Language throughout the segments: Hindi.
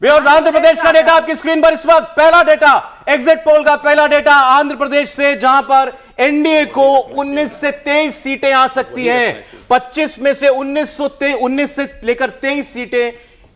व्यूअर्स, आंध्र प्रदेश का डेटा आपकी स्क्रीन पर इस वक्त। पहला डेटा, एग्जिट पोल का पहला डेटा आंध्र प्रदेश से, जहां पर एनडीए को 19 से 23 सीटें आ सकती हैं। 25 में से 19 से लेकर 23 सीटें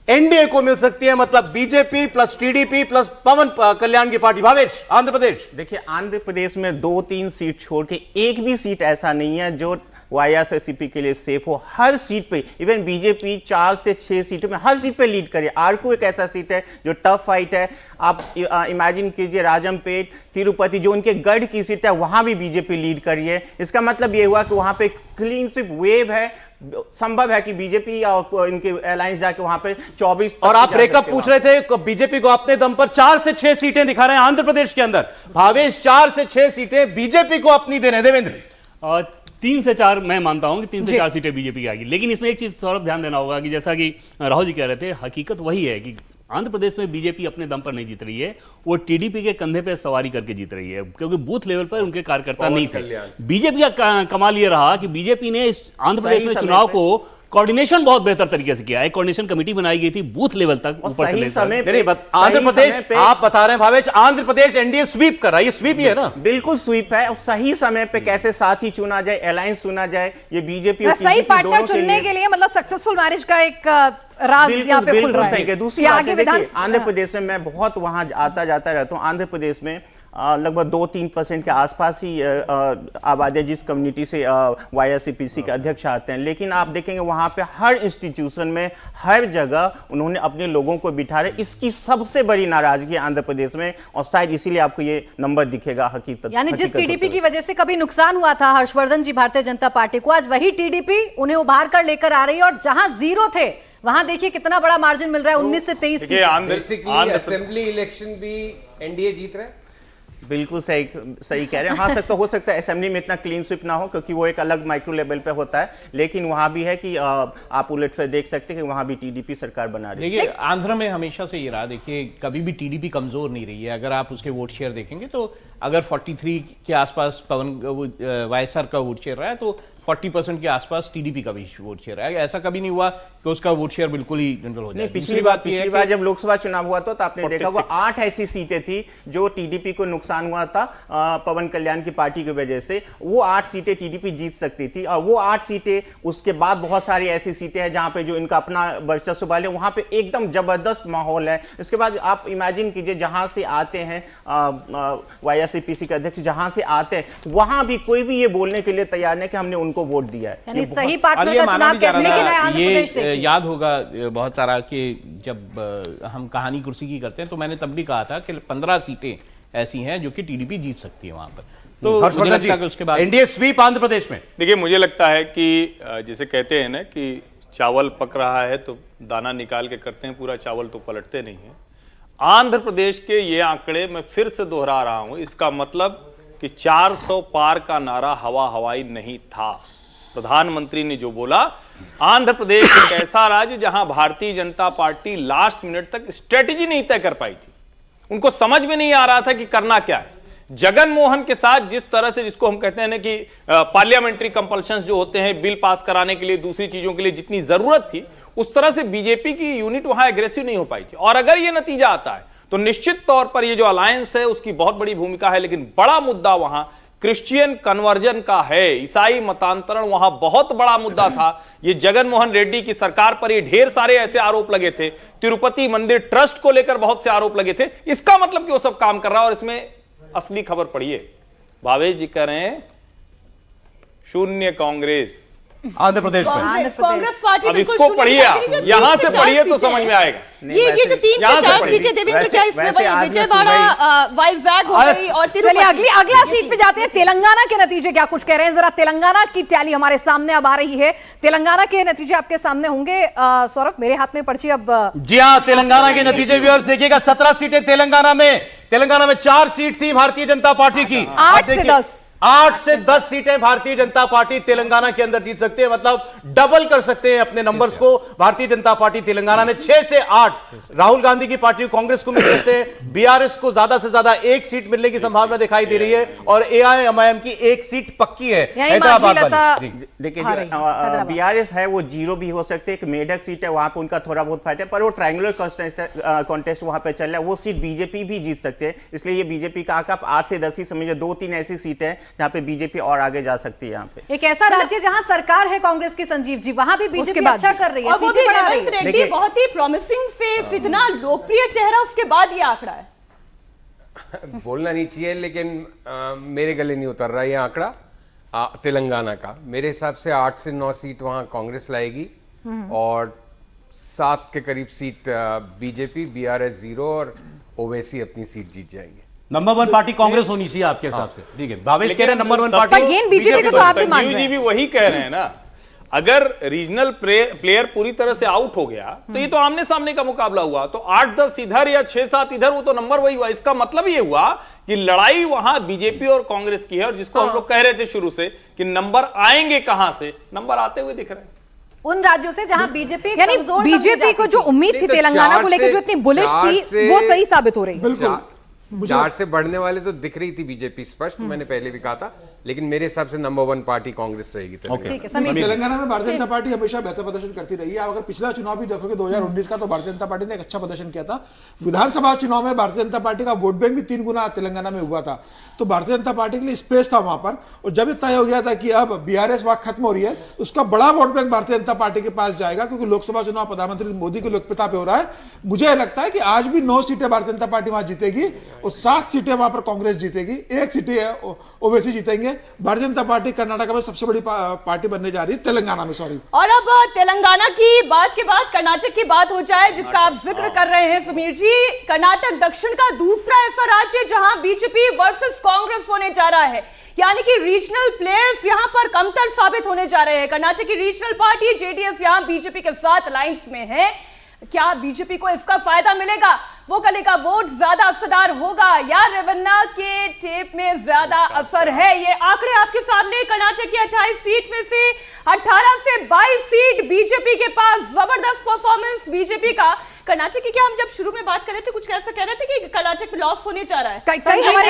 एनडीए को मिल सकती है। मतलब बीजेपी प्लस टीडीपी प्लस पवन कल्याण की पार्टी। भावेश, आंध्र प्रदेश। देखिए, आंध्र प्रदेश में 2-3 सीट छोड़ के एक भी सीट ऐसा नहीं है जो वाईएसआरसीपी के लिए सेफ हो। हर सीट पे, इवन बीजेपी 4 से 6 सीटों में हर सीट पे लीड करे। आरकू एक ऐसा सीट है जो टफ फाइट है। आप इमेजिन कीजिए, राजमपेट, तिरुपति, जो उनके गढ़ की सीट है, वहां भी बीजेपी लीड करी है। इसका मतलब ये हुआ कि वहां पे क्लीन स्वीप वेव है। संभव है कि बीजेपी और इनके अलायंस जाके वहां पे 24। और आप ब्रेकअप पूछ रहे थे, बीजेपी को अपने दम पर 4 से 6 सीटें दिखा रहे हैं आंध्र प्रदेश के अंदर। भावेश, 4 से 6 सीटें बीजेपी को अपनी दे रहे हैं। देवेंद्र, 3 से 4 मैं मानता हूं कि 3 से 4 सीटें बीजेपी की आएगी। लेकिन इसमें एक चीज सौरभ ध्यान देना होगा कि जैसा कि राहुल जी कह रहे थे, हकीकत वही है कि आंध्र प्रदेश में बीजेपी अपने दम पर नहीं जीत रही है, वो टीडीपी के कंधे पे सवारी करके जीत रही है, क्योंकि बूथ लेवल पर उनके कार्यकर्ता नहीं थे। बीजेपी का कमाल ये रहा कि बीजेपी ने इस आंध्र प्रदेश में चुनाव को कोऑर्डिनेशन बहुत बेहतर तरीके से किया है। कोऑर्डिनेशन कमेटी बनाई गई थी बूथ लेवल तक, ऊपर से सही समय पे, आंध्र प्रदेश आप बता रहे हैं भावेश, आंध्र प्रदेश एनडीए स्वीप कर रहा है। ये स्वीप ही है ना? बिल्कुल स्वीप है। और सही समय पे कैसे साथी चुना जाए, अलायंस चुना जाए, ये बीजेपी और सही पार्टनर चुनने के लिए मतलब सक्सेसफुल मैरिज का एक राज यहाँ पे खुल रहा है। दूसरी बात है, देखिए, आंध्र प्रदेश में मैं बहुत वहां आता जाता रहता हूँ। आंध्र प्रदेश में लगभग 2-3% के आसपास ही आबादी जिस कम्युनिटी से वाईएसआरसीपी के अध्यक्ष आते हैं। लेकिन आप देखेंगे वहां पे हर इंस्टीट्यूशन में, हर जगह उन्होंने अपने लोगों को बिठा रहे। इसकी सबसे बड़ी नाराजगी आंध्र प्रदेश में, और शायद इसीलिए आपको ये नंबर दिखेगा। हकीकत यानी जिस टीडीपी की वजह से कभी नुकसान हुआ था हर्षवर्धन जी भारतीय जनता पार्टी को, आज वही टीडीपी उन्हें उभार कर लेकर आ रही है। और जहां जीरो थे वहां देखिए कितना बड़ा मार्जिन मिल रहा है, 19 से 23 सीट। असेंबली इलेक्शन भी एनडीए जीत रहे हैं। बिल्कुल सही कह रहे हैं। हाँ, हो सकता है असेंबली में इतना क्लीन स्वीप ना हो, क्योंकि वो एक अलग माइक्रो लेवल पे होता है। लेकिन वहां भी है कि आप उलटफेर देख सकते हैं कि वहां भी टीडीपी सरकार बना रही है। देखिए, आंध्र में हमेशा से ये रहा, देखिए कभी भी टीडीपी कमजोर नहीं रही है। अगर आप उसके वोट शेयर देखेंगे तो अगर 43 के आसपास वाईएसआर का वोट शेयर रहा है, तो 40% के आसपास टीडीपी का भी वोट शेयर है। ऐसा कभी नहीं हुआ कि उसका वोट शेयर बिल्कुल ही जनरल हो जाए। पिछली बार जब लोकसभा चुनाव हुआ तो आपने देखा वो 8 ऐसी सीटें थी जो टीडीपी को नुकसान हुआ था पवन कल्याण की पार्टी की वजह से। वो 8 सीटें टीडीपी जीत सकती थी, और वो 8 सीटें, उसके बाद बहुत सारी ऐसी सीटें हैं जहां पे जो इनका अपना वर्चस्व वाले, वहां पे एकदम जबरदस्त माहौल है। इसके बाद आप इमेजिन कीजिए, जहां से आते हैं वाईएसआरसीपी के अध्यक्ष, जहां से आते हैं वहां भी कोई भी ये बोलने के लिए तैयार नहीं कि हमने उनको वोट दिया है। यानी सही पार्टनर का चुनाव कैसे, लेकिन आंध्र प्रदेश ये याद होगा बहुत सारा कि जब हम कहानी कुर्सी की करते हैं तो मैंने तब भी कहा था कि 15 सीटें ऐसी हैं जो कि टीडीपी जीत सकती है वहां पर। तो हर्षवर्धन जी, उसके बाद एनडीए स्वीप आंध्र प्रदेश में। देखिए, मुझे लगता है कि जैसे कहते हैं ना कि चावल पक रहा है तो दाना निकाल के करते हैं, पूरा चावल तो पलटते नहीं है। आंध्र प्रदेश के ये आंकड़े मैं फिर से दोहरा रहा हूं। इसका मतलब कि 400 पार का नारा हवाई नहीं था। प्रधानमंत्री ने जो बोला, आंध्र प्रदेश एक ऐसा राज्य जहां Bharatiya Janata party last minute तक स्ट्रेटेजी नहीं तय कर पाई थी। उनको समझ में नहीं आ रहा था कि करना क्या है। जगन मोहन के साथ जिस तरह से, जिसको हम कहते हैं ना कि पार्लियामेंट्री कंपल्शंस जो होते हैं बिल पास कराने के लिए, दूसरी चीजों के लिए जितनी जरूरत थी, उस तरह से बीजेपी की यूनिट वहां एग्रेसिव नहीं हो पाई थी। और अगर यह नतीजा आता है तो निश्चित तौर पर यह जो अलायंस है उसकी बहुत बड़ी भूमिका है। लेकिन बड़ा मुद्दा वहां क्रिश्चियन कन्वर्जन का है, ईसाई मतांतरण वहां बहुत बड़ा मुद्दा था। ये जगनमोहन रेड्डी की सरकार पर ये ढेर सारे ऐसे आरोप लगे थे, तिरुपति मंदिर ट्रस्ट को लेकर बहुत से आरोप लगे थे। इसका मतलब कि वो सब काम कर रहा है। और इसमें असली खबर पढ़िए, भावेश जी कह रहे हैं शून्य कांग्रेस आंध्र प्रदेश में। कांग्रेस पार्टी अब इसको पढ़िए, यहां से पढ़िए तो समझ में आएगा। ये जो 3 से 4 सीटें देवेंद्र, क्या इसमें वही विजयवाड़ा, वाइजैग हो गई और तिरुपति। अगला सीट पे जाते हैं। तेलंगाना के नतीजे क्या कुछ कह रहे हैं, जरा तेलंगाना की टैली हमारे सामने अब आ रही है। तेलंगाना के नतीजे आपके सामने होंगे। सौरभ, मेरे हाथ में पर्ची अब। जी हाँ, तेलंगाना के नतीजे व्यूअर्स देखिएगा। 17 सीटें तेलंगाना में 4 सीट थी भारतीय जनता पार्टी की, 8 से 10 8 से 10 सीटें भारतीय जनता पार्टी तेलंगाना के अंदर जीत सकती है, मतलब डबल कर सकते हैं अपने नंबर्स को भारतीय जनता पार्टी तेलंगाना में। 6 से 8 राहुल गांधी की पार्टी कांग्रेस को मिल सकते हैं, बीआरएस को ज्यादा से ज्यादा 1 सीट मिलने की संभावना दिखाई दे रही है और एआईएमआईएम की 1 सीट पक्की है हैदराबाद वाली। देखिए बीआरएस है वो 0 भी हो सकते हैं, एक मेढक सीट है वहां पे उनका थोड़ा बहुत फायदा है, पर वो ट्रायंगुलर कॉन्टेस्ट वहां पे चल रहा है, वो सीट बीजेपी भी जीत सकते हैं। इसलिए ये बीजेपी का आप 8 से 10 ही समझिए, 2-3 ऐसी सीटें हैं जहां पे बीजेपी और आगे जा सकती है। यहाँ पे एक ऐसा राज्य जहां सरकार है कांग्रेस की, संजीव जी, वहां भी बीजेपी अच्छा कर रही है, और वो भी सीटें बढ़ा रही रेवंत है। रेड्डी बहुत ही प्रॉमिसिंग फेस, इतना लोकप्रिय चेहरा, उसके बाद ये आंकड़ा है। बोलना नहीं चाहिए लेकिन मेरे गले नहीं उतर रहा ये आंकड़ा तेलंगाना का। मेरे हिसाब से 8 से 9 सीट वहां कांग्रेस लाएगी और 7 के करीब सीट बीजेपी, बीआरएस 0 और ओवैसी अपनी सीट जीत जाएंगे। नंबर 1 पार्टी कांग्रेस होनी चाहिए आपके हिसाब से, ठीक है। भावेश कह रहे हैं नंबर 1 पार्टी अगेन बीजेपी को तो आप भी मान रहे हैं। जी भी वही कह रहे हैं ना, अगर रीजनल प्लेयर पूरी तरह से आउट हो गया तो ये तो आमने सामने का मुकाबला हुआ, तो 8-10 इधर या 6-7 इधर, वो तो नंबर वही हुआ। इसका मतलब ये हुआ कि लड़ाई वहां बीजेपी और कांग्रेस की है, और जिसको हम लोग कह रहे थे शुरू से कि नंबर आएंगे कहां से, नंबर आते हुए दिख रहे हैं उन राज्यों से जहां बीजेपी यानी बीजेपी को जो उम्मीद थी तेलंगाना को लेकर जो इतनी बुलिश थी वो सही साबित हो रही है। बिल्कुल 4 से बढ़ने वाले तो दिख रही थी बीजेपी स्पष्ट, मैंने पहले भी कहा था, लेकिन मेरे हिसाब से नंबर 1 पार्टी कांग्रेस रहेगी तेलंगाना में। भारतीय जनता पार्टी हमेशा बेहतर प्रदर्शन करती रही है। आप अगर पिछला चुनाव भी देखोगे 2019 का, तो भारतीय जनता पार्टी ने एक अच्छा प्रदर्शन किया था। विधानसभा चुनाव में भारतीय जनता पार्टी का वोट बैंक भी 3 गुना तेलंगाना में हुआ था, तो भारतीय जनता पार्टी के लिए स्पेस था वहां पर। और जब तय हो गया था कि अब बीआरएस वहां खत्म हो रही है, उसका बड़ा vote bank Bharatiya Janata party के पास जाएगा, क्योंकि लोकसभा चुनाव प्रधानमंत्री मोदी के लोकप्रियता पे हो रहा है। मुझे लगता है कि आज भी 9 सीटें भारतीय जनता पार्टी वहां जीतेगी और 7 सीटें वहां पर कांग्रेस जीतेगी, 1 सीट ओवैसी जीतेंगे। भारतीय जनता पार्टी कर्नाटक में सबसे बड़ी पार्टी बनने जा रही है, तेलंगाना में, सॉरी। और अब तेलंगाना की बात के बाद कर्नाटक की बात हो जाए, जिसका आप जिक्र कर रहे हैं समीर जी। कर्नाटक दक्षिण का दूसरा ऐसा राज्य जहां बीजेपी वर्सेस कांग्रेस होने जा रहा है, यानी कि रीजनल प्लेयर्स यहां पर कमतर साबित होने जा रहे हैं। कर्नाटक की रीजनल पार्टी जेडीएस यहां बीजेपी के साथ अलायंस में है। क्या बीजेपी को इसका फायदा मिलेगा? वो कल का वोट ज्यादा असरदार होगा या रेवन्ना के टेप में ज्यादा असर है? ये आंकड़े आपके सामने। कर्नाटक की 28 सीट में से 18 से 22 सीट बीजेपी के पास। जबरदस्त परफॉर्मेंस बीजेपी का। कर्नाटक की क्या हम जब शुरू में बात कर रहे थे कुछ ऐसा कह रहे थे कि कर्नाटक में लॉस होने जा रहा है? कई हमारे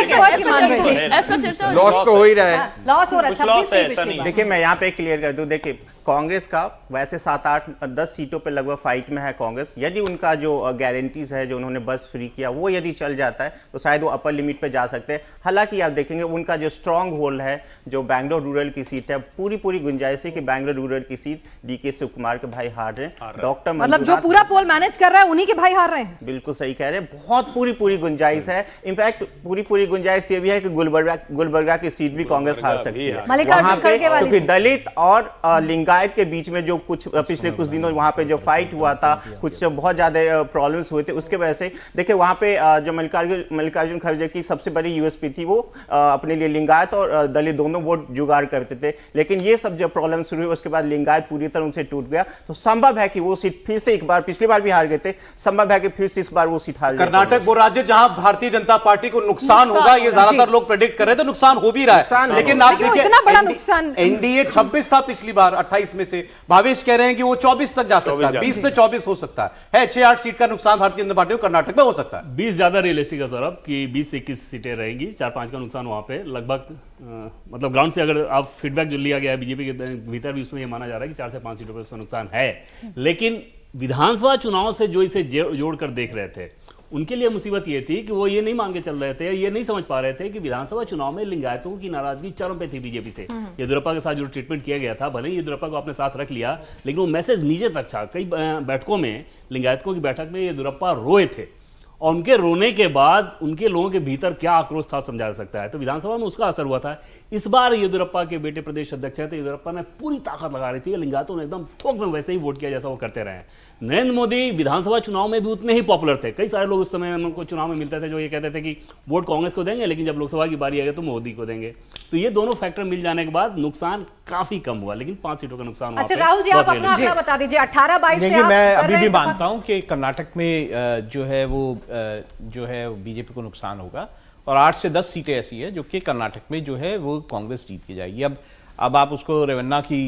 ऐसा चर्चा लॉस तो हो ही रहा है, लॉस हो रहा है। देखिए मैं यहाँ पे क्लियर कर दूं, देखिए कांग्रेस का वैसे 7-8-10 सीटों पे लगभग फाइट में है कांग्रेस। यदि उनका जो गारंटीज है, जो उन्होंने बस फ्री किया, वो यदि चल जाता है तो शायद वो अपर लिमिट पे जा सकते हैं। हालांकि आप देखेंगे उनका जो स्ट्रांग होल्ड है, जो बैंगलोर रूरल की सीट है, पूरी गुंजाइश है कि बैंगलोर रूरल की सीट डीके शिव कुमार के भाई हार रहे हैं। डॉक्टर मतलब जो पूरा पोल मैनेज कर रहा है उन्हीं के भाई हार रहे हैं। बिल्कुल सही कह रहे हैं, बहुत पूरी गुंजाइश है। इनफैक्ट पूरी गुंजाइश ये भी है कि गुलबर्गा की सीट भी कांग्रेस हार सकती है वहां पे, क्योंकि दलित और लिंगायत के बीच में जो कुछ पिछले कुछ दिनों वहां पे जो फाइट हुआ था, कुछ बहुत ज्यादा प्रॉब्लम्स हुए थे, उसके वजह से देखिए वहां पे जो मल्लिकार्जुन खड़गे की सबसे बड़ी यूएसपी थी, वो अपने लिए लिंगायत और दलित दोनों वोट जुगाड़ करते थे। लेकिन ये सब जो प्रॉब्लम शुरू हुई उसके बाद लिंगायत पूरी तरह उनसे टूट गया, तो संभव है कि वो सीट फिर से एक बार, पिछली बार भी हार गए थे, संभव है कि फिर से इस बार वो सीट हार जाए। कर्नाटक वो राज्य जहां भारतीय जनता पार्टी को नुकसान होगा, ये ज्यादातर लोग प्रेडिक्ट कर रहे थे, नुकसान हो भी रहा है। लेकिन आप देखिए इतना बड़ा नुकसान, एनडीए 26 था पिछली बार 28 में से, भावेश कह रहे हैं कि वो 24 तक जा सकता है, 20 से 24 हो सकता है। 6-8 सीट का नुकसान भारतीय जनता पार्टी को कर्नाटक में हो सकता है। 20 ज्यादा रियलिस्टिक है सौरभ कि 20 से 21 सीटें रहेंगी, 4-5 का नुकसान वहां पे लगभग। मतलब ग्राउंड से अगर आप फीडबैक जो लिया गया है बीजेपी के भीतर भी, उसमें यह माना जा रहा है कि 4 से 5 सीटों पर उसमें नुकसान है। लेकिन विधानसभा चुनाव से जो इसे जोड़कर देख रहे थे, उनके लिए मुसीबत ये थी कि वो ये नहीं मान के चल रहे थे, ये नहीं समझ पा रहे थे कि विधानसभा चुनाव में लिंगायतों की नाराजगी चरम पे थी बीजेपी से। येदियुरप्पा के साथ जो ट्रीटमेंट किया गया था, भले ही येदियुरप्पा को अपने साथ रख लिया, लेकिन वो मैसेज नीचे तक था। कई बैठकों में, लिंगायतों की बैठक में येदियुरप्पा रोए थे, और उनके रोने के बाद उनके लोगों के भीतर क्या आक्रोश था समझा जा सकता है। तो विधानसभा में उसका असर हुआ था। इस बार येदियुरप्पा के बेटे प्रदेश अध्यक्ष है, तो येदियुरप्पा ने पूरी ताकत लगा रही थी, लिंगायतों ने एकदम थोक में वैसे ही वोट किया जैसा वो करते रहे। नरेंद्र मोदी विधानसभा चुनाव में भी उतने ही पॉपुलर थे। कई सारे लोग उस समय उनको चुनाव में मिलते थे जो ये कहते थे कि वोट कांग्रेस को देंगे, लेकिन जब लोकसभा की बारी आएगी तो मोदी को देंगे। तो ये दोनों फैक्टर मिल जाने के बाद नुकसान काफी कम हुआ, लेकिन 5 सीटों का नुकसान हुआ। अच्छा राहुल जी, आप अपना आंकड़ा बता दीजिए। 18-22 से देखिए मैं अभी भी मानता हूं कि कर्नाटक में जो है वो बीजेपी को नुकसान होगा, और 8 से 10 सीटें ऐसी है जो कि कर्नाटक में जो है वो कांग्रेस जीत के जाएगी। अब आप उसको रेवन्ना की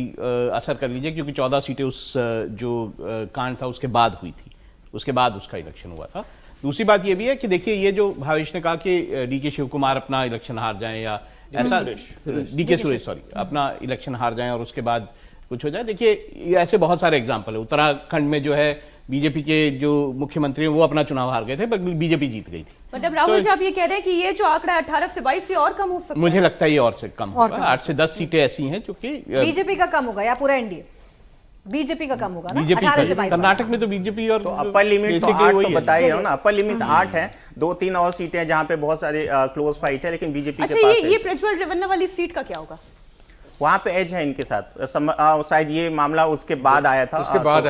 असर कर लीजिए, क्योंकि 14 सीटें उस जो कांड था उसके बाद हुई थी, उसके बाद उसका इलेक्शन हुआ था। दूसरी बात ये भी है कि देखिए, ये जो भावेश ने कहा कि डीके शिव कुमार अपना इलेक्शन हार जाएं या ऐसा, डीके सुरेश सॉरी, अपना इलेक्शन हार जाएं और उसके बाद कुछ हो जाए, देखिए ये ऐसे बहुत सारे एग्जाम्पल है। उत्तराखंड में जो है बीजेपी के जो मुख्यमंत्री हैं वो अपना चुनाव हार गए थे, बल्कि बीजेपी जीत गई थी। मतलब राहुल जी आप ये कह रहे हैं कि ये जो आंकड़ा 18 से 22 से और कम हो सकता है? मुझे लगता है ये और से कम होगा। 8 से 10 सीटें ऐसी हैं जो कि बीजेपी का कम होगा या पूरा एनडीए? बीजेपी का कम होगा ना, बीजेपी 18 से 22। कर्नाटक में तो बीजेपी और अपर लिमिट तो 8 तो बताई है ना, अपर लिमिट 8 है। 2-3 और सीटें हैं जहां पे बहुत सारे क्लोज फाइट है, लेकिन बीजेपी के पास ये प्रज्वल रेवन्ना वाली सीट का क्या होगा? वहां पे एज है इनके साथ। शायद ये मामला उसके बाद आया था, उसके बाद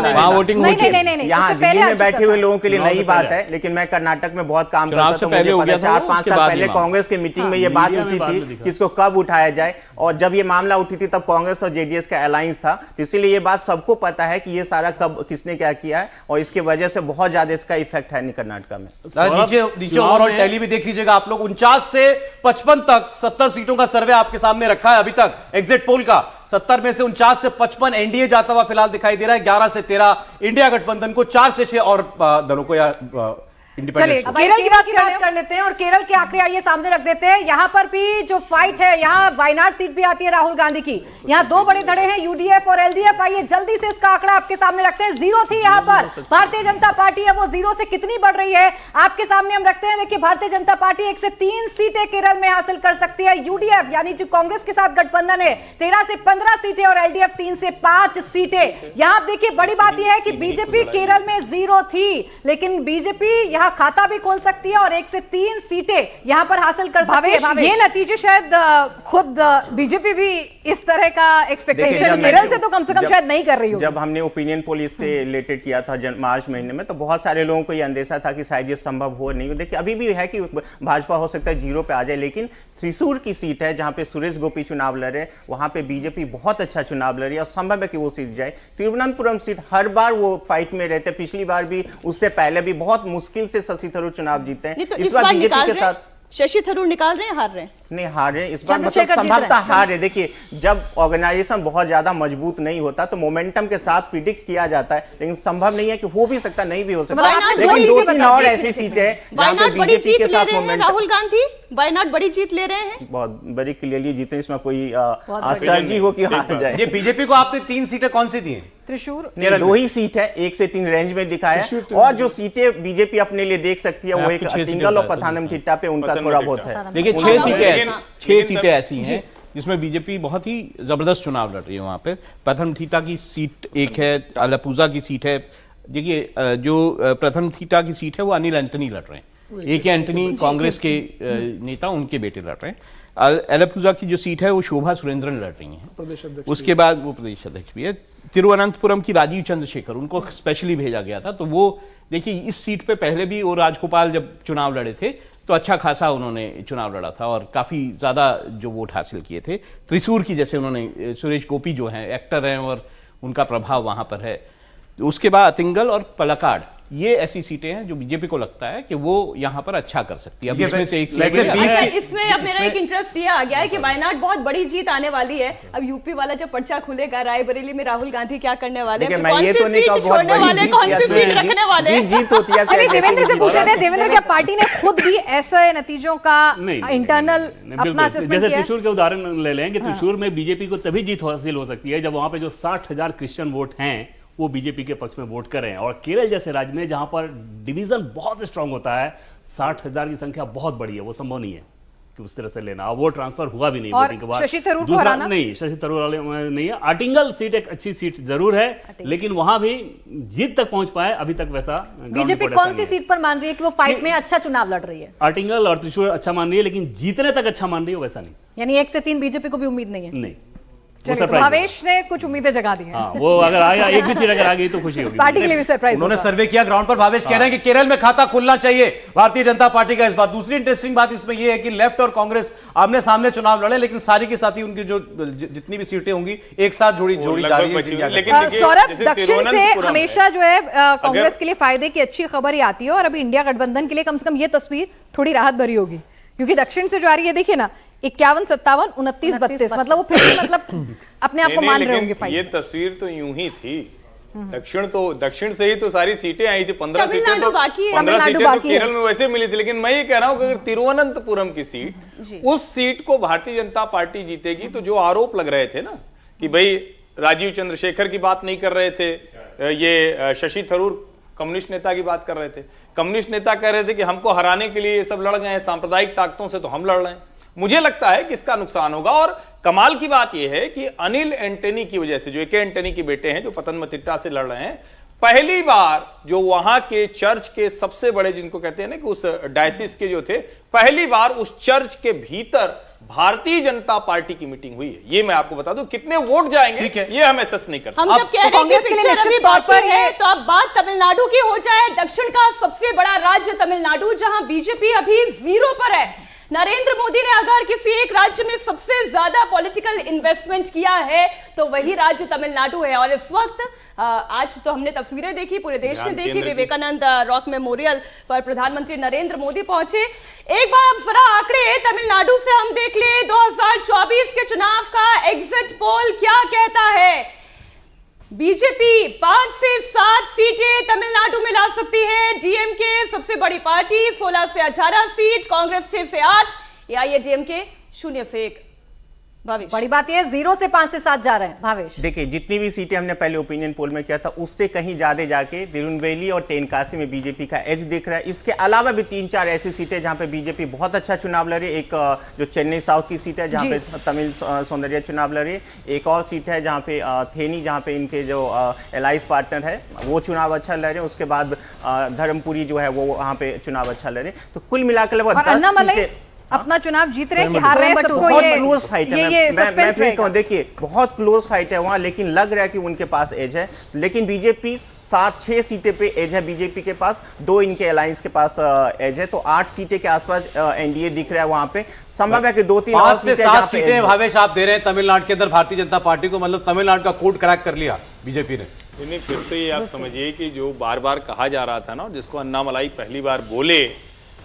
वहां वोटिंग हुई थी। यहाँ दिल्ली में बैठे हुए लोगों के लिए नई बात है, लेकिन मैं कर्नाटक में बहुत काम करता था, मुझे पता है 4-5 साल पहले कांग्रेस की मीटिंग में ये बात उठी थी कि इसको कब उठाया जाए, और जब ये मामला उठी थी तब कांग्रेस और जेडीएस का अलायंस था, तो इसीलिए ये बात सबको पता है कि ये सारा कब किसने क्या किया है, और इसकी वजह से बहुत ज्यादा इसका इफेक्ट है कर्नाटक में। नीचे ओवरऑल टैली भी देख लीजिएगा आप लोग। 49 से 55 तक 70 सीटों का सर्वे आपके सामने रखा है अभी तक एग्जिट पोल का। 70 में से 49 से 55 एनडीए जाता हुआ फिलहाल दिखाई दे रहा है, 11 से 13 इंडिया गठबंधन को, 4 से 6 और दलों को या चलिए केरल की बात कर लेते हैं और केरल के आंकड़े आइए सामने रख देते हैं। यहाँ पर भी जो फाइट है, यहाँ वायनाड सीट भी आती है राहुल गांधी की। यहाँ 2 बड़े धड़े हैं, यूडीएफ और एलडीएफ। आइए जल्दी से इसका आंकड़ा आपके सामने रखते हैं। 0 थी यहाँ पर भारतीय जनता पार्टी, है वो 0 से कितनी बढ़ रही है आपके सामने हम रखते हैं। देखिए भारतीय जनता पार्टी 1 से 3 सीटें केरल में हासिल कर सकती है। यूडीएफ यानी जो कांग्रेस के साथ गठबंधन है 13 से 15 सीटें और एलडीएफ 3 से 5 सीटें। यहाँ आप देखिए बड़ी बात यह है कि बीजेपी केरल में 0 थी, लेकिन बीजेपी यहाँ खाता भी खोल सकती है और 1 से 3 सीटें यहां पर हासिल कर सकती है। ये नतीजे शायद खुद बीजेपी भी इस तरह का एक्सपेक्टेशन केरल से तो कम से कम शायद नहीं कर रही हो। जब हमने ओपिनियन पोल इसके रिलेटेड किया था मार्च महीने में, तो बहुत सारे लोगों को यह अंदेशा था कि शायद ये संभव हो नहीं। देखिए अभी भी है कि भाजपा हो सकता है 0 पे आ जाए, लेकिन त्रिशूर की सीट है जहां पे सुरेश गोपी चुनाव लड़ रहे, वहां पे बीजेपी बहुत अच्छा चुनाव लड़ रही है और संभव है कि वो सीट जाए। तिरुवनंतपुरम सीट हर बार वो फाइट में रहते, पिछली बार भी, उससे पहले भी बहुत मुश्किल से शशि थरूर चुनाव जीते हैं। तो इस बार बीजेपी के साथ शशि थरूर निकाल रहे हैं, हार रहे हैं? नहीं हार रहे इस बार, मतलब संभवतः हार है। देखिए जब ऑर्गेनाइजेशन बहुत ज्यादा मजबूत नहीं होता तो मोमेंटम के साथ प्रिडिक्ट किया जाता है, लेकिन संभव नहीं है कि हो भी सकता, नहीं भी हो सकता। लेकिन 2-3 और ऐसी सीटें हैं जहां पे बीजेपी के साथ मोमेंटम। राहुल गांधी वायनाड बड़ी जीत ले रहे हैं, बहुत बड़ी क्लियरली जीते, इसमें कोई सर्जी हो कि हार जाए। ये बीजेपी को आपने 3 सीटें कौन सी दी हैं? त्रिशूर 2 ही सीट है, 1 से 3 रेंज में दिखाया है, और जो सीटें बीजेपी अपने लिए देख सकती है वो एक तिंगल और पथानमथिट्टा पे उनका थोड़ा बहुत है। देखिए 6 सीटें ऐसी हैं जिसमें बीजेपी बहुत ही जबरदस्त चुनाव लड़ रही है। वहां पे पथनमथिट्टा की सीट एक है, अलापुजा की सीट है। देखिए जो पथनमथिट्टा की सीट है वो अनिल एंटनी लड़ रहे हैं, एक एंटनी कांग्रेस के नेता, उनके बेटे लड़ रहे हैं। अलापुजा की जो सीट है वो शोभा सुरेंद्रन लड़ रही हैं, उसके बाद वो प्रदेश अध्यक्ष भी है। तिरुवनंतपुरम की राजीव चंद्रशेखर, उनको स्पेशली भेजा गया था, तो वो देखिए इस सीट पे पहले भी वो राजगोपाल जब चुनाव लड़े थे तो अच्छा खासा उन्होंने चुनाव लड़ा था और काफी ज्यादा जो वोट हासिल किए थे। त्रिशूर की जैसे उन्होंने, सुरेश गोपी जो हैं एक्टर हैं और उनका प्रभाव वहां पर है। उसके बाद अतिंगल और पलक्काड, ये ऐसी सीटें हैं जो बीजेपी को लगता है कि वो यहां पर अच्छा कर सकती है। अब इसमें से एक इसमें अब मेरा एक इंटरेस्ट ये आ गया है कि वायनाड बहुत बड़ी जीत आने वाली है। अब यूपी वाला जब पर्चा खुलेगा, रायबरेली में राहुल गांधी क्या करने वाले हैं, कौन सी सीट छोड़ने वाले, कौन सी सीट रखने वाले। जीत होती है। चलिए देवेंद्र से पूछ रहे थे, देवेंद्र क्या पार्टी ने खुद भी ऐसे नतीजों का इंटरनल अपना असेसमेंट जैसे किया? त्रिशूर के उदाहरण ले लें कि त्रिशूर में बीजेपी को तभी जीत हासिल हो सकती है जब वहां पे जो 60,000 क्रिश्चियन वोट हैं वो बीजेपी के पक्ष में वोट करें। और केरल जैसे राज्य में जहां पर डिवीजन बहुत स्ट्रांग होता है, 60,000 की संख्या बहुत बड़ी है, वो संभव नहीं है कि उस तरह से लेना। वो ट्रांसफर हुआ भी नहीं वोटिंग के बाद। शशि थरूर को हराना नहीं, शशि थरूर वाले नहीं है। आटिंगल सीट एक अच्छी सीट जरूर है, लेकिन वहां भी जीत तक पहुंच पाए अभी तक वैसा। बीजेपी कौन सी सीट पर मान रही है कि वो फाइट में अच्छा चुनाव लड़ रही है? आटिंगल और त्रिशूर अच्छा मान रही है, लेकिन जीतने तक अच्छा मान रही है वैसा नहीं। यानी 1 से 3 बीजेपी को भी उम्मीद नहीं है। नहीं, चलिए, सरप्राइज भावेश ने कुछ उम्मीदें जगा दी हैं। हाँ, वो अगर आया एक भी सीट अगर आ गई तो खुशी होगी। पार्टी के लिए भी सरप्राइज उन्होंने होगा। सर्वे किया ग्राउंड पर, भावेश कह रहे हैं कि केरल में खाता खुलना चाहिए भारतीय जनता पार्टी का इस बात। दूसरी इंटरेस्टिंग बात इसमें यह है कि लेफ्ट और कांग्रेस आमने सामने चुनाव लड़े, लेकिन सारी की साथ ही उनकी जो जितनी भी सीटें होंगी एक साथ जोड़ी जा रही है। लेकिन सौरभ, दक्षिण से हमेशा जो है कांग्रेस के लिए फायदे की अच्छी खबर ही आती है, और अभी इंडिया गठबंधन के लिए कम से कम ये तस्वीर थोड़ी राहत भरी होगी, क्योंकि दक्षिण से जो आ रही है, देखिए ना, 51, 57, 29, 32, मतलब वो फिर भी मतलब अपने आप को मान रहे होंगे फाइट। ये तस्वीर तो यूं ही थी। दक्षिण से ही तो सारी सीटें आई थी। 15 सीटें तमिलनाडु तो बाकी है। 15 सीटें तो बाकी है। केरल में वैसे मिली थी। लेकिन मैं ये कह रहा हूं कि अगर तिरुवनंतपुरम की सीट, उस सीट को भारतीय जनता पार्टी जीतेगी, तो जो आरोप लग रहे थे ना कि भाई राजीव चंद्रशेखर की बात नहीं कर रहे थे, ये शशि थरूर कम्युनिस्ट नेता की बात कर रहे थे, कम्युनिस्ट नेता कह रहे थे कि हमको हराने के लिए ये सब लड़ गए हैं, सांप्रदायिक ताकतों से तो हम लड़ रहे हैं। मुझे लगता है कि इसका नुकसान होगा। और कमाल की बात यह है कि अनिल एंटनी की वजह से, जो एके एंटनी के बेटे हैं, जो पतनमतिट्टा से लड़ रहे हैं, पहली बार जो वहां के चर्च के सबसे बड़े, जिनको कहते हैं ना कि उस डायसिस के जो थे, पहली बार उस चर्च के भीतर भारतीय जनता पार्टी की मीटिंग हुई है। ये मैं आपको बता दूं, कितने वोट जाएंगे ये हम एसेस नहीं कर सकते। हम जब कह रहे हैं कि पिक्चर अभी बाकी है, तो अब बात तमिलनाडु की हो जाए। दक्षिण का सबसे बड़ा राज्य तमिलनाडु, जहां बीजेपी अभी 0 पर है। नरेंद्र मोदी ने अगर किसी एक राज्य में सबसे ज्यादा पॉलिटिकल इन्वेस्टमेंट किया है तो वही राज्य तमिलनाडु है। और इस वक्त आज तो हमने तस्वीरें देखी, पूरे देश ने देखी, विवेकानंद रॉक मेमोरियल पर प्रधानमंत्री नरेंद्र मोदी पहुंचे। एक बार अब जरा आंकड़े तमिलनाडु से हम देख ले। 2024 के चुनाव का एग्जिट पोल क्या कहता है? बीजेपी 5 से 7 सीटें तमिलनाडु में ला सकती है। डीएमके सबसे बड़ी पार्टी 16 से 18 सीट, कांग्रेस 6 से 8, एआईएडीएमके 0 से 1। भावेश, बड़ी बात यह है 0 से 5 से 7 जा रहे हैं। भावेश, देखिए, जितनी भी सीटें हमने पहले ओपिनियन पोल में किया था, उससे कहीं ज्यादा जाके तिरुनेलवेली और तेनकासी में बीजेपी का एज दिख रहा है। इसके अलावा भी 3-4 ऐसी सीटें जहां पे बीजेपी बहुत अच्छा चुनाव लड़ी। एक जो चेन्नई साउथ की सीट है, जहां पे तमिल सौंदर्य चुनाव लड़ी। एक और सीट है जहां पे थेनी, जहां पे इनके जो एलाइंस पार्टनर है वो चुनाव अच्छा लड़े। उसके बाद धर्मपुरी जो है वो वहां पे चुनाव अच्छा लड़े। तो कुल मिलाकर लगभग 10 सीटें अपना चुनाव जीत रहे हैं कि हार रहे हैं, सबको बहुत ये क्लोज फाइट है। ये मैं फिर कहूं, देखिए, बहुत क्लोज फाइट है वहां, लेकिन लग रहा है कि उनके पास एज है। लेकिन बीजेपी 7-6 सीटें पे एज है बीजेपी के पास, 2 इनके अलायंस के पास एज है। तो 8 सीटें के आसपास एनडीए दिख रहा है वहां पे। संभव है कि 2-3 5 से 7 सीटें भावेश आप दे रहे हैं तमिलनाडु के अंदर भारतीय जनता पार्टी को, मतलब तमिलनाडु का कोड क्रैक कर लिया बीजेपी ने। नहीं, फिर तो ये आप समझिए कि जो बार बार कहा जा रहा था ना, जिसको अन्नामलाई पहली बार बोले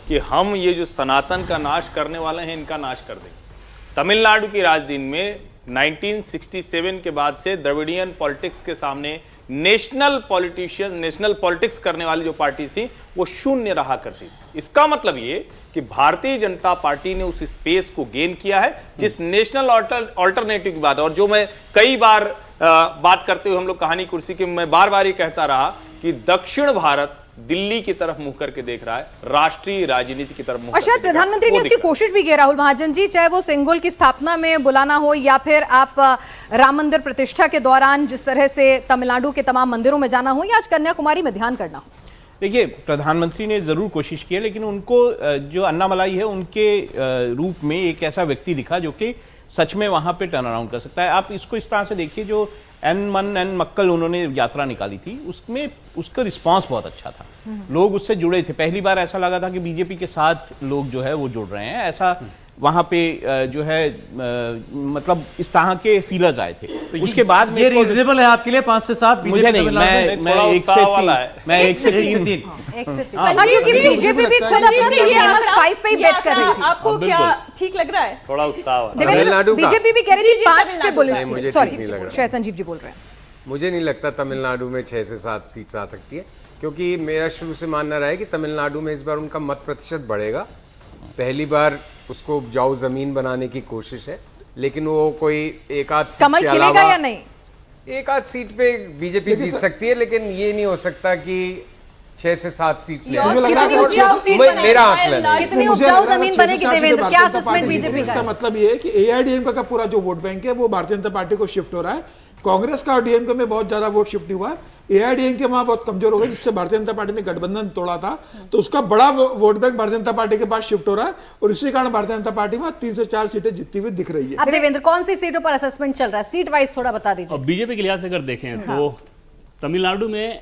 कि हम ये जो सनातन का नाश करने वाले हैं, इनका नाश कर देंगे। तमिलनाडु की राजधानी में 1967 के बाद से द्रविडियन पॉलिटिक्स के सामने नेशनल पॉलिटिक्स करने वाली जो पार्टी थी वो शून्य रहा करती थी। इसका मतलब ये कि भारतीय जनता पार्टी ने उस स्पेस को गेन किया है, जिस नेशनल ऑल्टरनेटिव की बात है। और जो मैं कई बार बात करते हुए हम लोग कहानी कुर्सी की, मैं बार बार ये कहता रहा कि दक्षिण भारत दिल्ली की तरफ मुंह करके देख रहा है, राष्ट्रीय राजनीति की तरफ मुंह और शायद प्रधानमंत्री ने उसकी कोशिश भी की, राहुल महाजन जी, चाहे वो सिंगुल की स्थापना में बुलाना हो या फिर आप राम मंदिर प्रतिष्ठा के दौरान जिस तरह से तमिलनाडु के तमाम मंदिरों में जाना हो, या आज कन्याकुमारी में ध्यान करना हो। देखिए, प्रधानमंत्री ने जरूर कोशिश की है, लेकिन उनको जो अन्नामलाई है उनके रूप में एक ऐसा व्यक्ति दिखा जो कि सच में वहां पे टर्न अराउंड कर सकता है। आप इसको इस तरह से देखिए, जो एन मक्कल उन्होंने यात्रा निकाली थी, उसमें उसका रिस्पांस बहुत अच्छा था। लोग उससे जुड़े थे। पहली बार ऐसा लगा था कि बीजेपी के साथ लोग जो है वो जुड़ रहे हैं। ऐसा वहां पे जो है मतलब इस तरह के फीलर्स आए थे। तो उसके बाद ये रीजनेबल है आपके लिए 5 से 7? मुझे नहीं, मैं 1 से 3 क्योंकि बीजेपी भी खुद अपना 5 पे ही बेट कर रही थी। आपको क्या ठीक लग रहा है? थोड़ा उत्साह बीजेपी भी कह रही थी 5 पे बुलिश। सॉरी, शायद संजीव जी बोल रहे हैं। मुझे नहीं लगता तमिलनाडु में 6 से 7 सीट्स आ सकती है, क्योंकि मेरा शुरू से मानना रहा है कि तमिलनाडु में इस बार उनका मत प्रतिशत बढ़ेगा। पहली बार उसको उपजाऊ जमीन बनाने की कोशिश है, लेकिन वो कोई एक आध सीट कमल खिलेगा या नहीं? एक आध सीट पे बीजेपी जीत सकती है, लेकिन ये नहीं हो सकता कि 6 से 7 सीट्स ले। मेरा आंकलन है। कितनी उपजाऊ जमीन बनेगी देवेंद्र? क्या असेसमेंट बीजेपी का? इसका मतलब ये है कि एआईडीएमके का पूरा जो वोट बैंक है वो भारतीय जनता पार्टी को शिफ्ट हो रहा है। कांग्रेस का और डीएमके में बहुत ज्यादा वोट शिफ्ट नहीं हुआ है। एआईडीएमके वहां बहुत कमजोर हो गए, जिससे भारतीय जनता पार्टी ने गठबंधन तोड़ा था, तो उसका बड़ा vote bank Bharatiya Janata party के पास शिफ्ट हो रहा है और इसी कारण भारतीय जनता पार्टी वहां 3 से 4 सीटें जीतती हुई दिख रही है। अब देवेंद्र, कौन सी सीटों पर असेसमेंट चल रहा है, सीट वाइज थोड़ा बता दीजिए। और बीजेपी के लिहाज से अगर देखें तो तमिलनाडु में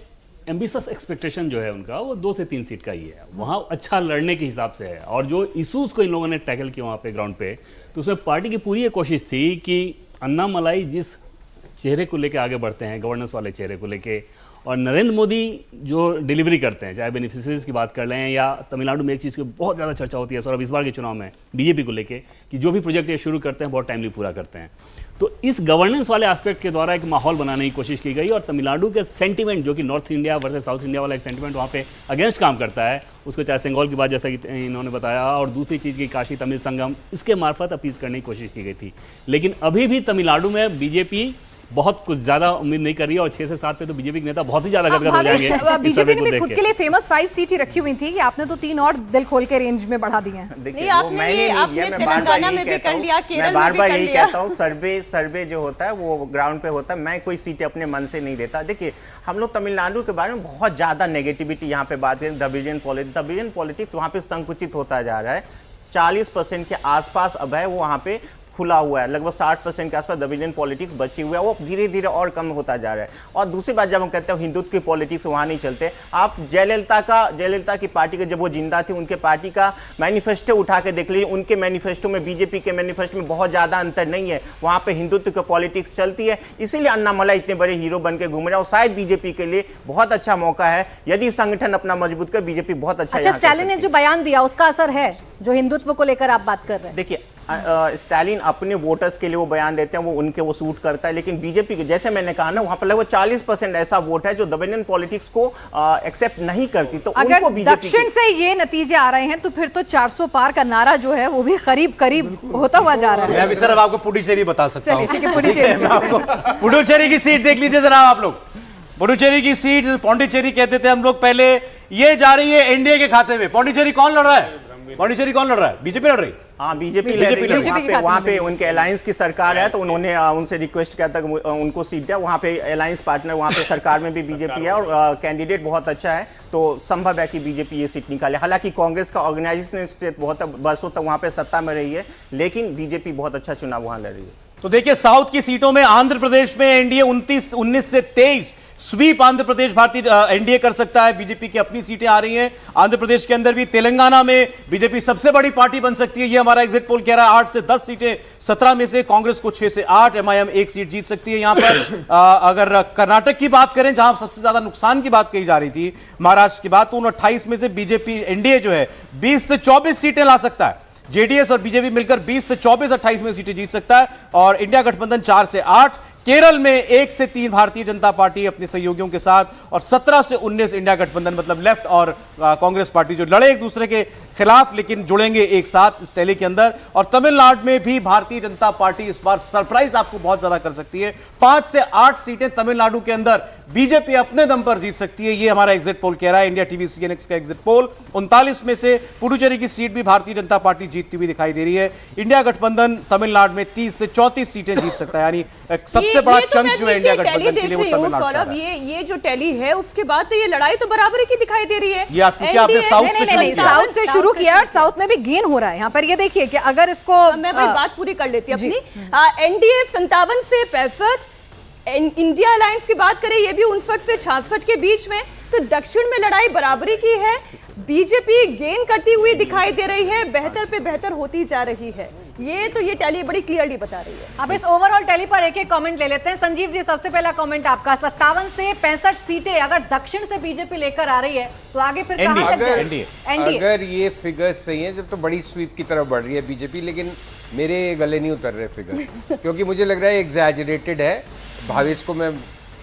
एम्बिशियस एक्सपेक्टेशन जो है उनका वो 2 से 3 सीट का ही है, वहाँ अच्छा लड़ने के हिसाब से है। और जो इशूज़ को इन लोगों ने टैकल किया वहाँ पे ग्राउंड पे, तो उसमें पार्टी की पूरी ये कोशिश थी कि अन्नामलाई जिस चेहरे को लेके आगे बढ़ते हैं, गवर्नेंस वाले चेहरे को लेके, और नरेंद्र मोदी जो डिलीवरी करते हैं, चाहे बेनिफिशरीज की बात कर लें या तमिलनाडु में एक चीज़ की बहुत ज़्यादा चर्चा होती है सर अब इस बार के चुनाव में बीजेपी को लेके, कि जो भी प्रोजेक्ट ये शुरू करते हैं बहुत टाइमली पूरा करते हैं। तो इस गवर्नेंस वाले एस्पेक्ट के द्वारा एक माहौल बनाने की कोशिश की गई और तमिलनाडु के सेंटीमेंट जो कि north India versus south India वाला एक सेंटीमेंट वहाँ पे अगेंस्ट काम करता है, उसको चाहे सेंगोल की बात जैसा कि इन्होंने बताया, और दूसरी चीज़ की काशी तमिल संगम, इसके मार्फत अपील करने की कोशिश की गई थी। लेकिन अभी भी तमिलनाडु में बीजेपी बहुत कुछ ज्यादा उम्मीद नहीं कर रही है और 6 से 7 पे तो बीजेपी के नेता बहुत ही ज्यादा गदगद हो जाएंगे। बीजेपी ने भी खुद के लिए फेमस 5 सीट ही रखी हुई थी, आपने तो 3 और दिल खोल के रेंज में बढ़ा दिए हैं। नहीं, आपने तेलंगाना में भी कर लिया, केरल में भी कर लिया। कहता हूँ सर्वे जो होता है वो ग्राउंड पे होता है, मैं कोई सीटें अपने मन से नहीं देता। देखिए हम लोग तमिलनाडु के बारे में बहुत ज्यादा नेगेटिविटी यहाँ पे बात करें, डिवीजन पॉलिटिक्स वहाँ पे संकुचित होता जा रहा है। 40% के आसपास अब है वो वहाँ पे खुला हुआ है, लगभग 60% के आसपास डिवीजन पॉलिटिक्स बची हुई है, वो धीरे धीरे और कम होता जा रहा है। और दूसरी बात, जब हम कहते हैं हिंदुत्व की पॉलिटिक्स वहाँ नहीं चलते, आप जयललिता की पार्टी के जब वो जिंदा थी उनके पार्टी का मैनिफेस्टो उठा के देख लीजिए, उनके मैनिफेस्टो में बीजेपी के मैनिफेस्टो में बहुत ज़्यादा अंतर नहीं है, वहाँ पे हिंदुत्व की पॉलिटिक्स चलती है। इसीलिए अन्नामलाई इतने बड़े हीरो बन के घूम रहे हैं और शायद बीजेपी के लिए बहुत अच्छा मौका है, यदि संगठन अपना मजबूत कर बीजेपी बहुत अच्छा। स्टालिन ने जो बयान दिया उसका असर है, जो हिंदुत्व को लेकर आप बात कर रहे हैं। देखिए स्टालिन अपने वोटर्स के लिए वो बयान देते हैं, वो सूट करता है, लेकिन बीजेपी के जैसे मैंने कहा ना, वहां पर लगभग 40% ऐसा वोट है जो डिवीजन पॉलिटिक्स को एक्सेप्ट नहीं करती। तो अगर उनको दक्षिण से ये नतीजे आ रहे हैं तो फिर तो 400 पार का नारा जो है वो भी करीब होता हुआ जा रहा है। मैं अभी सर अब आपको पुडुचेरी बता सकता हूँ। ठीक है, पुडुचेरी पुडुचेरी की सीट देख लीजिए जरा आप लोग। पुडुचेरी की सीट पौंडीचेरी कहते थे हम लोग पहले, ये जा रही है एनडीए के खाते में। पौंडीचेरी कौन लड़ रहा है? पौंडीचेरी कौन लड़ रहा है? बीजेपी लड़ रही। हाँ, बीजेपी वहाँ पे उनके अलायंस की सरकार है, तो उन्होंने उनसे रिक्वेस्ट किया था कि उनको सीट दिया। वहाँ पे अलायंस पार्टनर वहाँ पे सरकार में भी बीजेपी है और कैंडिडेट बहुत अच्छा है, तो संभव है कि बीजेपी ये सीट निकाले। हालांकि कांग्रेस का ऑर्गेनाइजेशन स्टेट बहुत बरसों तक वहाँ पे सत्ता में रही है, लेकिन बीजेपी बहुत अच्छा चुनाव वहाँ लड़ रही है। तो देखिए साउथ की सीटों में आंध्र प्रदेश में एनडीए 19 से 23 स्वीप आंध्र प्रदेश भारतीय एनडीए कर सकता है। बीजेपी की अपनी सीटें आ रही हैं आंध्र प्रदेश के अंदर भी। तेलंगाना में बीजेपी सबसे बड़ी पार्टी बन सकती है, ये हमारा एग्जिट पोल कह रहा है। 8 से 10 सीटें 17 में से, कांग्रेस को 6 से 8, एमआईएम 1 सीट जीत सकती है यहां पर। अगर कर्नाटक की बात करें जहां सबसे ज्यादा नुकसान की बात कही जा रही थी, महाराष्ट्र की बात, तो 28 में से बीजेपी एनडीए जो है 20 से 24 सीटें ला सकता है। जेडीएस और बीजेपी मिलकर 20 से 24 28 में सीटें जीत सकता है और इंडिया गठबंधन 4 से 8। केरल में 1 से 3 भारतीय जनता पार्टी अपने सहयोगियों के साथ और 17 से 19 इंडिया गठबंधन, मतलब लेफ्ट और कांग्रेस पार्टी जो लड़े एक दूसरे के खिलाफ लेकिन जुड़ेंगे एक साथ इस टैली के अंदर। और तमिलनाडु में भी भारतीय जनता पार्टी इस बार सरप्राइज आपको बहुत ज्यादा कर सकती है। 5 से 8 सीटें तमिलनाडु के अंदर बीजेपी अपने दम पर जीत सकती है, ये हमारा एग्जिट पोल कह रहा है, इंडिया टीवी सीएनएक्स का एग्जिट पोल। 39 में से पुडुचेरी की सीट भी भारतीय जनता पार्टी जीतती हुई दिखाई दे रही है। इंडिया गठबंधन तमिलनाडु में 30 से 34 सीटें जीत सकता है, यानी सबसे बड़ा चंक जो है इंडिया गठबंधन के लिए वो तमिलनाडु से है। ये जो टैली है उसके बाद तो ये लड़ाई तो बराबरी की दिखाई दे रही है। ये आपने साउथ से शुरू किया और साउथ में भी गेन हो रहा है यहाँ पर। ये देखिए कि अगर इसको मैं भाई बात पूरी कर लेती अपनी। एनडीए 57 से 65, इंडिया अलायंस की बात करें ये भी 59 से 66 के बीच में, तो दक्षिण में लड़ाई बराबरी की है। बीजेपी गेन करती हुई दिखाई दे रही है, बेहतर पे बेहतर होती जा रही है। ये टैली बड़ी क्लियरली बता रही है। अब इस ओवरऑल टैली पर एक एक कमेंट ले लेते हैं। संजीव जी, सबसे पहला कमेंट आपका। 57 से 65 सीटें अगर दक्षिण से बीजेपी लेकर आ रही है तो आगे फिर कहां तक जाएगी? अगर ये फिगर्स सही हैं, जब तो बड़ी स्वीप की तरफ बढ़ रही है बीजेपी, लेकिन मेरे गले नहीं उतर रहे फिगर्स क्योंकि मुझे लग रहा है एग्जैजरेटेड है। भावेश को मैं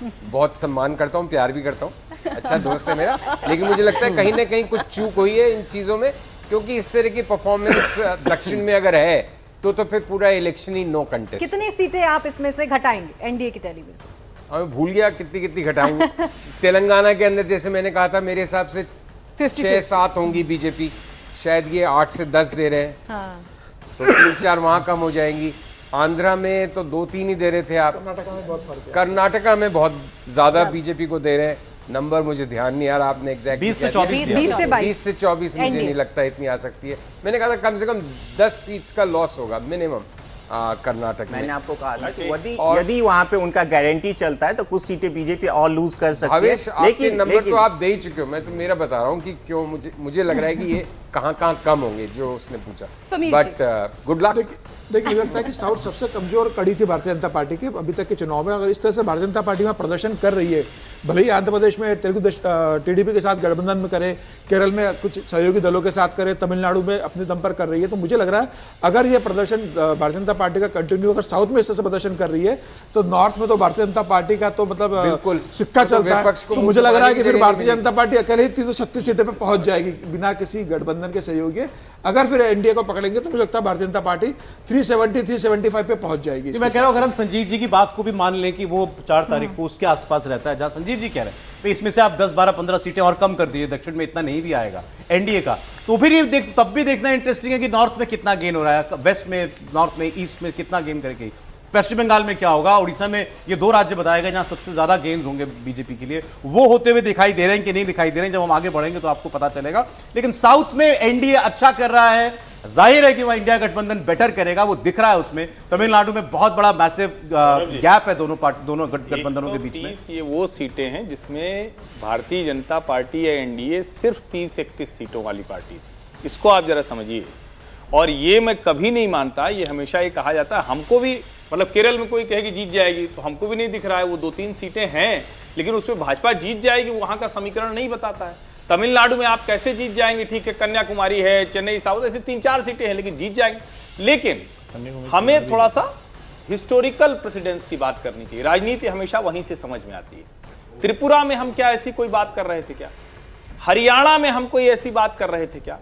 बहुत सम्मान करता हूँ, प्यार भी करता हूँ, अच्छा दोस्त है मेरा, लेकिन मुझे लगता है कहीं ना कहीं कुछ चूक हुई है इन चीज़ों में, क्योंकि इस तरह की परफॉर्मेंस दक्षिण में अगर है तो फिर पूरा इलेक्शन ही नो कंटेस्ट। कितनी सीटें आप इसमें से घटाएंगे एनडीए की टैली में से? मैं भूल गया कितनी घटाऊंगा। तेलंगाना के अंदर जैसे मैंने कहा था, मेरे हिसाब से 6-7 होंगी बीजेपी, शायद ये 8 से 10 दे रहे हैं, तो 3-4 वहाँ कम हो जाएंगी। आंध्रा में तो 2-3 ही दे रहे थे आप, कर्नाटका में बहुत फर्क है। कर्नाटका में बहुत ज्यादा बीजेपी को दे रहे हैं। नंबर मुझे ध्यान नहीं आ रहा, आपने एग्जैक्ट 20 से 24 20 से 22 20 से 24 मुझे नहीं लगता इतनी आ सकती है। मैंने कहा था कम से कम 10 सीट्स का लॉस होगा मिनिमम कर्नाटक में। मैंने आपको कहा था कि यदि वहां पे उनका गारंटी चलता है तो कुछ सीटें बीजेपी और लूज कर सकती है। भावेश, आपके नंबर तो आप दे ही चुके हो, मैं तो मेरा बता रहा हूँ कि क्यों मुझे लग रहा है कि ये कहाँ कम होंगे जो उसने पूछा। Sameer but good luck. देखिए मुझे लगता है कि साउथ सबसे कमजोर कड़ी थी भारतीय जनता पार्टी की अभी तक के चुनाव में। अगर इस तरह से भारतीय जनता पार्टी में प्रदर्शन कर रही है, भले ही आंध्र प्रदेश में तेलुगु टीडीपी के साथ गठबंधन में करे, केरल में कुछ सहयोगी दलों के साथ करे, तमिलनाडु में अपने दम पर कर रही है, तो मुझे लग रहा है अगर ये प्रदर्शन भारतीय जनता पार्टी का कंटिन्यू अगर साउथ में इस तरह से प्रदर्शन कर रही है तो नॉर्थ में तो भारतीय जनता पार्टी का तो मतलब बिल्कुल सिक्का तो चलता है। विपक्ष को तो मुझे लग रहा है कि फिर मुंह भारतीय जनता पार्टी अकेले ही 336 सीटें पर पहुंच जाएगी बिना किसी गठबंधन के सहयोगी। अगर फिर एनडीए को पकड़ेंगे तो मुझे लगता है भारतीय जनता पार्टी 370-375 पे पहुंच जाएगी। मैं कह रहा हूं अगर हम संजीव जी की बात को भी मान लें कि वो 4 तारीख को उसके आसपास रहता है जहां संजीव जी कह रहे हैं तो इसमें से आप 10, 12, 15 सीटें और कम कर दीजिए, दक्षिण में इतना नहीं भी आएगा एनडीए का, तो फिर ये तब भी देखना इंटरेस्टिंग है कि नॉर्थ में कितना गेन हो रहा है, वेस्ट में, नॉर्थ में, ईस्ट में कितना गेन करेगी, पश्चिम बंगाल में क्या होगा, उड़ीसा में। ये 2 राज्य बताए गए जहां सबसे ज्यादा गेन्स होंगे बीजेपी के लिए, वो होते हुए दिखाई दे रहे हैं कि नहीं दिखाई दे रहे हैं। जब हम आगे बढ़ेंगे तो आपको पता चलेगा। लेकिन साउथ में एनडीए अच्छा कर रहा है, जाहिर है कि वह इंडिया गठबंधन बेटर करेगा, वो दिख रहा है उसमें। तमिलनाडु में बहुत बड़ा मैसिव गैप है दोनों गठबंधनों के बीच में। ये वो सीटें हैं जिसमें भारतीय जनता पार्टी या एनडीए सिर्फ 30-31 सीटों वाली पार्टी थी। इसको आप जरा समझिए। और ये मैं कभी नहीं मानता, ये हमेशा ये कहा जाता है, हमको भी मतलब केरल में कोई कहे कि जीत जाएगी तो हमको भी नहीं दिख रहा है, वो 2-3 सीटें हैं लेकिन उसमें भाजपा जीत जाएगी वहां का समीकरण नहीं बताता है। तमिलनाडु में आप कैसे जीत जाएंगे, ठीक है कन्याकुमारी है, चेन्नई साउथ, ऐसे 3-4 सीटें हैं लेकिन जीत जाएंगे। लेकिन हमें थोड़ा सा हिस्टोरिकल प्रेसिडेंस की बात करनी चाहिए, राजनीति हमेशा वहीं से समझ में आती है। त्रिपुरा में हम क्या ऐसी कोई बात कर रहे थे क्या? हरियाणा में हम कोई ऐसी बात कर रहे थे क्या?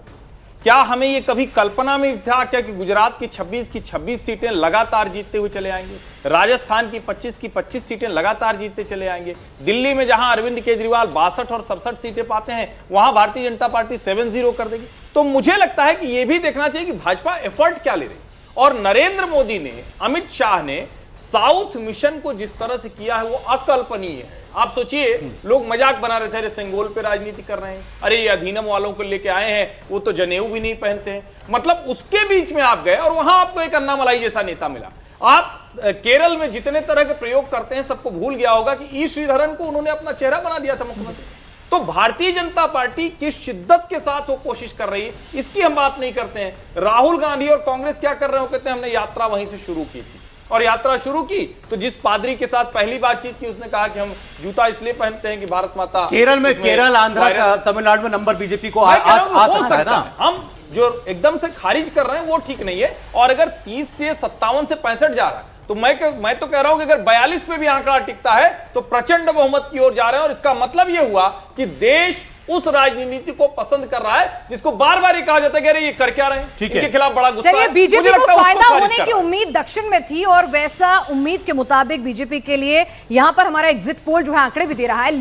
क्या हमें ये कभी कल्पना में था क्या कि गुजरात की 26 सीटें लगातार जीतते हुए चले आएंगे, राजस्थान की 25 सीटें लगातार जीतते चले आएंगे, दिल्ली में जहां अरविंद केजरीवाल 62 और 67 सीटें पाते हैं वहां भारतीय जनता पार्टी 7-0 कर देगी। तो मुझे लगता है कि यह भी देखना चाहिए कि भाजपा एफर्ट क्या ले रही। और नरेंद्र मोदी ने, अमित शाह ने साउथ मिशन को जिस तरह से किया है वो अकल्पनीय है। आप सोचिए, लोग मजाक बना रहे थे, अरे सेंगोल पे राजनीति कर रहे हैं, अरे ये अधिनियम वालों को लेके आए हैं, वो तो जनेऊ भी नहीं पहनते हैं। मतलब उसके बीच में आप गए और वहां आपको एक अन्नामलाई जैसा नेता मिला। आप केरल में जितने तरह के प्रयोग करते हैं सबको भूल गया होगा कि ई श्रीधरन को उन्होंने अपना चेहरा बना दिया था मुख्यमंत्री। तो भारतीय जनता पार्टी किस शिद्दत के साथ वो कोशिश कर रही है इसकी हम बात नहीं करते हैं। राहुल गांधी और कांग्रेस क्या कर रहे हो, कहते हैं हमने यात्रा वहीं से शुरू की थी, और यात्रा शुरू की तो जिस पादरी के साथ पहली बातचीत की उसने कहा कि हम जूता इसलिए पहनते हैं कि भारत माता। केरल, आंध्र, तमिलनाडु में नंबर बीजेपी को आ सकता है ना। हम जो एकदम से खारिज कर रहे हैं वो ठीक नहीं है। और अगर 30 से 57 से 65 जा रहा है तो मैं तो कह रहा हूं कि अगर 42 पे भी आंकड़ा टिकता है तो प्रचंड बहुमत की ओर जा रहे हैं। और इसका मतलब यह हुआ कि देश उस राजनीति को पसंद कर रहा है जिसको बार बार ये कहा जाता है कि अरे ये कर क्या रहे हैं, इनके खिलाफ बड़ा गुस्सा है। बीजेपी को फायदा होने की उम्मीद दक्षिण में थी और वैसा उम्मीद के मुताबिक बीजेपी के लिए यहां पर हमारा एग्जिट पोल जो है आंकड़े भी दे रहा है।